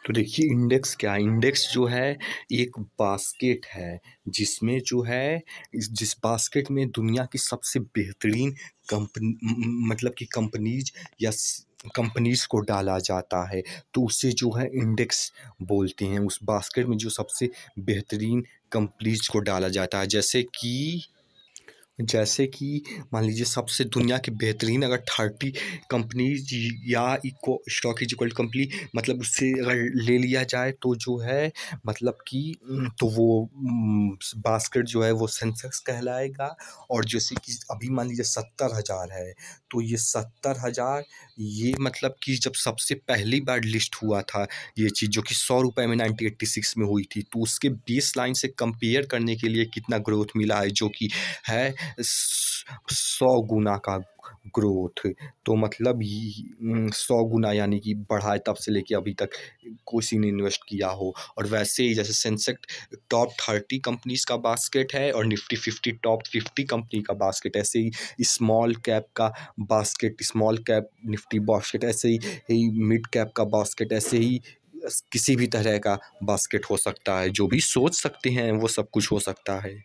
तो देखिए इंडेक्स क्या है? इंडेक्स जो है एक बास्केट है जिसमें जो है जिस बास्केट में दुनिया की सबसे बेहतरीन मतलब कि कंपनीज या कंपनीज को डाला जाता है। तो उसे जो है इंडेक्स बोलते हैं। उस बास्केट में जो सबसे बेहतरीन कंपनीज को डाला जाता है, जैसे कि मान लीजिए सबसे दुनिया की बेहतरीन अगर 30 कंपनीज या eco stock is equal to company, मतलब उससे अगर ले लिया जाए तो जो है मतलब कि तो वो बास्केट जो है वो सेंसेक्स कहलाएगा। और जैसे कि अभी मान लीजिए 70,000 है, तो ये 70,000 ये मतलब कि जब सबसे पहली बार लिस्ट हुआ था ये चीज़, जो कि 100 रुपये में 1986 में हुई थी, तो उसके बेस लाइन से कंपेयर करने के लिए कितना ग्रोथ मिला है, जो कि है 100 गुना का ग्रोथ। तो मतलब 100 गुना यानी कि बढ़ा है तब से लेके अभी तक किसी ने इन्वेस्ट किया हो। और वैसे ही जैसे सेंसेक्स टॉप 30 कंपनीज का बास्केट है और निफ्टी 50 टॉप 50 कंपनी का बास्केट, ऐसे ही स्मॉल कैप का basket, small cap Nifty basket, ऐसे ही मिड कैप का बास्केट, ऐसे ही किसी भी तरह का बास्केट हो सकता है। जो भी सोच सकते हैं वो सब कुछ हो सकता है।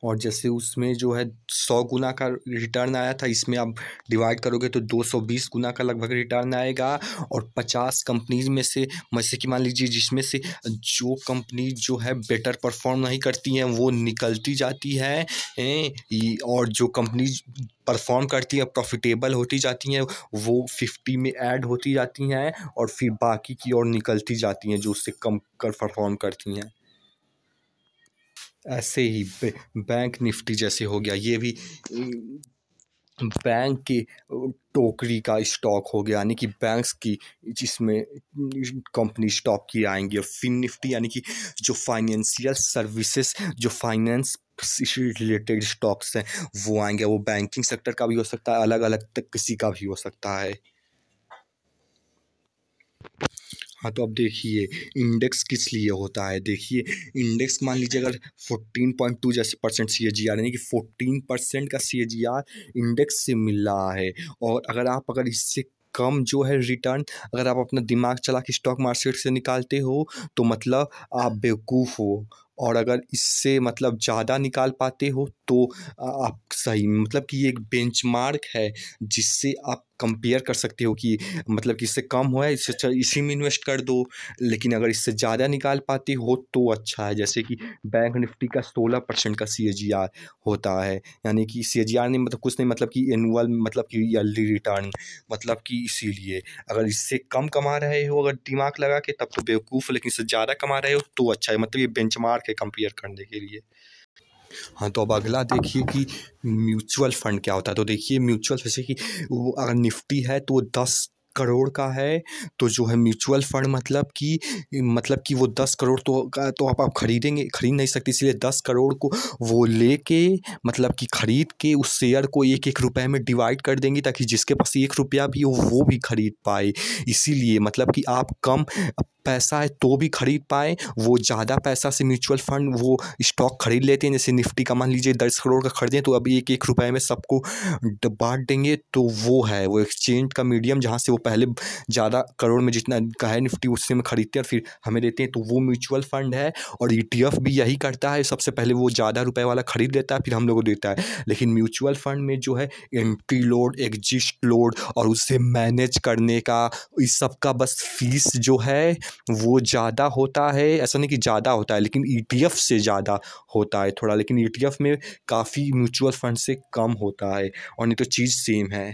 और जैसे उसमें जो है 100 गुना का रिटर्न आया था, इसमें आप डिवाइड करोगे तो 220 गुना का लगभग रिटर्न आएगा। और 50 कंपनीज में से जैसे कि मान लीजिए जिसमें से जो कंपनी जो है बेटर परफॉर्म नहीं करती हैं वो निकलती जाती है, और जो कंपनीज परफॉर्म करती हैं प्रॉफिटेबल होती जाती हैं वो 50 में ऐड होती जाती हैं और फिर बाकी की ओर निकलती जाती हैं जो उससे कम कर परफॉर्म करती हैं। ऐसे ही बैंक निफ्टी जैसे हो गया, ये भी बैंक की टोकरी का स्टॉक हो गया, यानी कि बैंक्स की जिसमें कंपनी स्टॉक की आएंगी। और फिन निफ्टी यानी कि जो फाइनेंशियल सर्विसेज, जो फाइनेंस से रिलेटेड स्टॉक्स हैं वो आएंगे। वो बैंकिंग सेक्टर का भी हो सकता है, अलग अलग तक किसी का भी हो सकता है। हाँ, तो अब देखिए इंडेक्स किस लिए होता है। देखिए इंडेक्स मान लीजिए अगर 14.2 जैसे परसेंट CAGR, यानी कि 14% का CAGR इंडेक्स से मिल रहा है। और अगर इससे कम जो है रिटर्न अगर आप अपना दिमाग चला के स्टॉक मार्केट से निकालते हो तो मतलब आप बेवकूफ़ हो। और अगर इससे मतलब ज़्यादा निकाल पाते हो तो आप सही, मतलब कि ये एक बेंचमार्क है जिससे आप कंपेयर कर सकते हो कि मतलब कि इससे कम हुआ है, इससे अच्छा इसी में इन्वेस्ट कर दो। लेकिन अगर इससे ज़्यादा निकाल पाते हो तो अच्छा है। जैसे कि बैंक निफ्टी का 16% का CAGR होता है, यानी कि CAGR नहीं मतलब कुछ नहीं, मतलब कि एनुअल, मतलब कि ईयरली रिटर्न, मतलब कि इसीलिए अगर इससे कम कमा रहे हो अगर दिमाग लगा के तब तो बेवकूफ़, लेकिन इससे ज़्यादा कमा रहे हो तो अच्छा है। मतलब ये बेंचमार्क है कंपेयर करने के लिए। हाँ, तो अब अगला देखिए कि म्यूचुअल फंड क्या होता है। तो देखिए म्यूचुअल, जैसे कि वो अगर निफ्टी है तो 10 करोड़ का है, तो जो है म्यूचुअल फंड मतलब कि वो 10 करोड़ तो आप खरीद नहीं सकते, इसलिए 10 करोड़ को वो लेके मतलब कि खरीद के उस शेयर को एक एक रुपए में डिवाइड कर देंगे ताकि जिसके पास 1 रुपया भी हो वो भी खरीद पाए। इसीलिए मतलब कि आप कम पैसा है तो भी खरीद पाएँ, वो ज़्यादा पैसा से म्यूचुअल फंड वो स्टॉक खरीद लेते हैं। जैसे निफ्टी का मान लीजिए 10 करोड़ का खरीदें तो अभी एक एक रुपए में सबको बांट देंगे, तो वो है वो एक्सचेंज का मीडियम जहाँ से वो पहले ज़्यादा करोड़ में जितना का है निफ्टी उससे में खरीदते हैं और फिर हमें देते हैं, तो वो म्यूचुअल फंड है। और ETF भी यही करता है, सबसे पहले वो ज़्यादा रुपए वाला खरीद लेता है फिर हम लोग को देता है। लेकिन म्यूचुअल फंड में जो है एंट्री लोड, एग्जिट लोड और उसे मैनेज करने का इस सब का बस फीस जो है वो ज़्यादा होता है। ऐसा नहीं कि ज़्यादा होता है, लेकिन ETF से ज़्यादा होता है थोड़ा, लेकिन ETF में काफ़ी म्यूचुअल फंड से कम होता है, और नहीं तो चीज़ सेम है।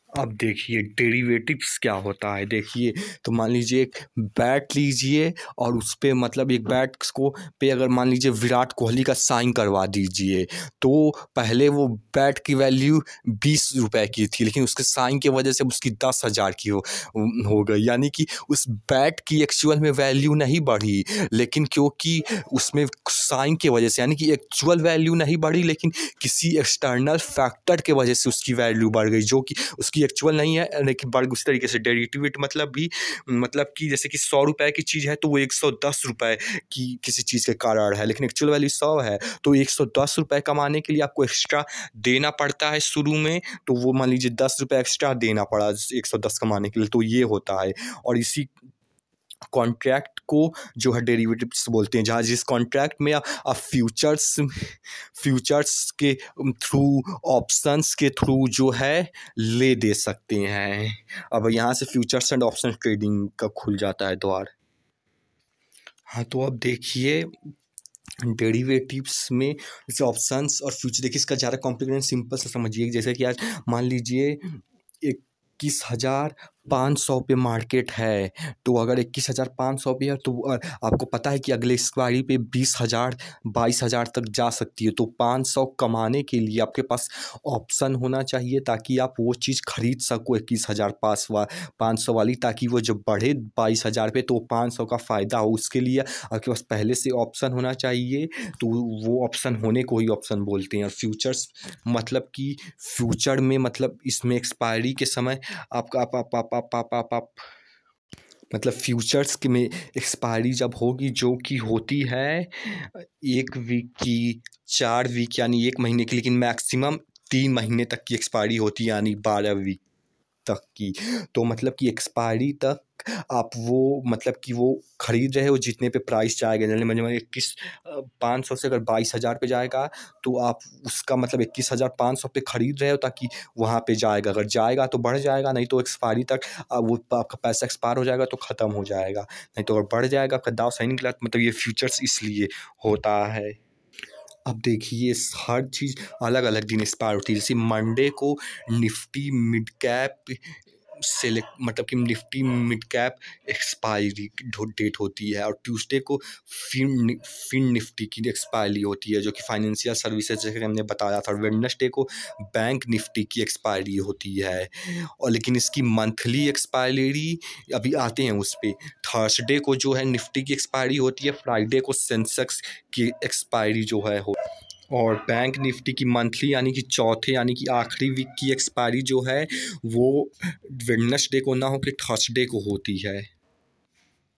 अब देखिए डेरिवेटिव्स क्या होता है। देखिए तो मान लीजिए एक बैट लीजिए और उस पे मतलब एक बैट को पे अगर मान लीजिए विराट कोहली का साइन करवा दीजिए, तो पहले वो बैट की वैल्यू 20 रुपए की थी, लेकिन उसके साइन की वजह से उसकी 10,000 की हो गई। यानी कि उस बैट की एक्चुअल में वैल्यू नहीं बढ़ी, लेकिन क्योंकि उसमें साइन की वजह से, यानी कि एक्चुअल वैल्यू नहीं बढ़ी लेकिन किसी एक्सटर्नल फैक्टर के वजह से उसकी वैल्यू बढ़ गई, जो कि उसकी कि एक्चुअल नहीं है, लेकिन बट उस तरीके से डेरिवेटिव मतलब भी मतलब कि जैसे कि 100 रुपये की चीज़ है तो वो 110 रुपये की किसी चीज़ के कारण है, लेकिन एक्चुअल वैल्यू 100 है। तो 110 रुपये कमाने के लिए आपको एक्स्ट्रा देना पड़ता है शुरू में, तो वो मान लीजिए 10 रुपये एक्स्ट्रा देना पड़ा 110 कमाने के लिए, तो ये होता है। और इसी कॉन्ट्रैक्ट को जो है डेरिवेटिव्स बोलते हैं, जहाँ जिस कॉन्ट्रैक्ट में आप फ्यूचर्स के थ्रू, ऑप्शंस के थ्रू जो है ले दे सकते हैं। अब यहाँ से फ्यूचर्स एंड ऑप्शन ट्रेडिंग का खुल जाता है द्वार। हाँ, तो अब देखिए डेरिवेटिव्स में जैसे ऑप्शंस और फ्यूचर, देखिए इसका ज़्यादा कॉम्प्लिकेटेड, सिंपल से समझिए। जैसे कि आज मान लीजिए 21,500 पे मार्केट है, तो अगर 21,500 पे है तो आपको पता है कि अगले एक्सपायरी पे 20,000 22,000 तक जा सकती है। तो 500 कमाने के लिए आपके पास ऑप्शन होना चाहिए ताकि आप वो चीज़ खरीद सको 21,500 वाली, ताकि वो जब बढ़े 22,000 पे तो 500 का फ़ायदा हो। उसके लिए आपके पास पहले से ऑप्शन होना चाहिए, तो वो ऑप्शन होने को ही ऑप्शन बोलते हैं। और फ्यूचर्स मतलब कि फ्यूचर में मतलब इसमें एक्सपायरी के समय आपका आप मतलब फ्यूचर्स के में एक्सपायरी जब होगी, जो कि होती है 1 वीक की, 4 वीक यानी 1 महीने की, लेकिन मैक्सिमम 3 महीने तक की एक्सपायरी होती है, यानी 12 वीक तक की। तो मतलब कि एक्सपायरी तक आप वो मतलब कि वो खरीद रहे हो जितने पे प्राइस जाएगा। जैसे मतलब 21,500 से अगर 22,000 पे जाएगा तो आप उसका मतलब 21,500 पे खरीद रहे हो ताकि वहाँ पे जाएगा। अगर जाएगा तो बढ़ जाएगा, नहीं तो एक्सपायरी तक वो आपका पैसा एक्सपायर हो जाएगा तो ख़त्म हो जाएगा। नहीं तो अगर बढ़ जाएगा, आपका दाव सही निकला, मतलब ये फ्यूचर्स इसलिए होता है। अब देखिए हर चीज़ अलग अलग दिन एक्सपायर होती है। जैसे मंडे को निफ्टी मिड कैप सेलेक्ट मतलब कि Nifty mid cap expiry date होती है, और ट्यूसडे को फिन निफ्टी की एक्सपायरी होती है, जो कि फाइनेंशियल सर्विसेज जैसे हमने बताया था। वेडनेसडे को बैंक निफ्टी की एक्सपायरी होती है, और लेकिन इसकी मंथली एक्सपायरी अभी आते हैं उस पर। थर्सडे को जो है निफ्टी की एक्सपायरी होती है, फ्राइडे को सेंसेक्स की एक्सपायरी जो है हो, और बैंक निफ्टी की मंथली यानी कि चौथे यानी कि आखिरी वीक की एक्सपायरी जो है वो वेडनेसडे को ना हो के थर्सडे को होती है।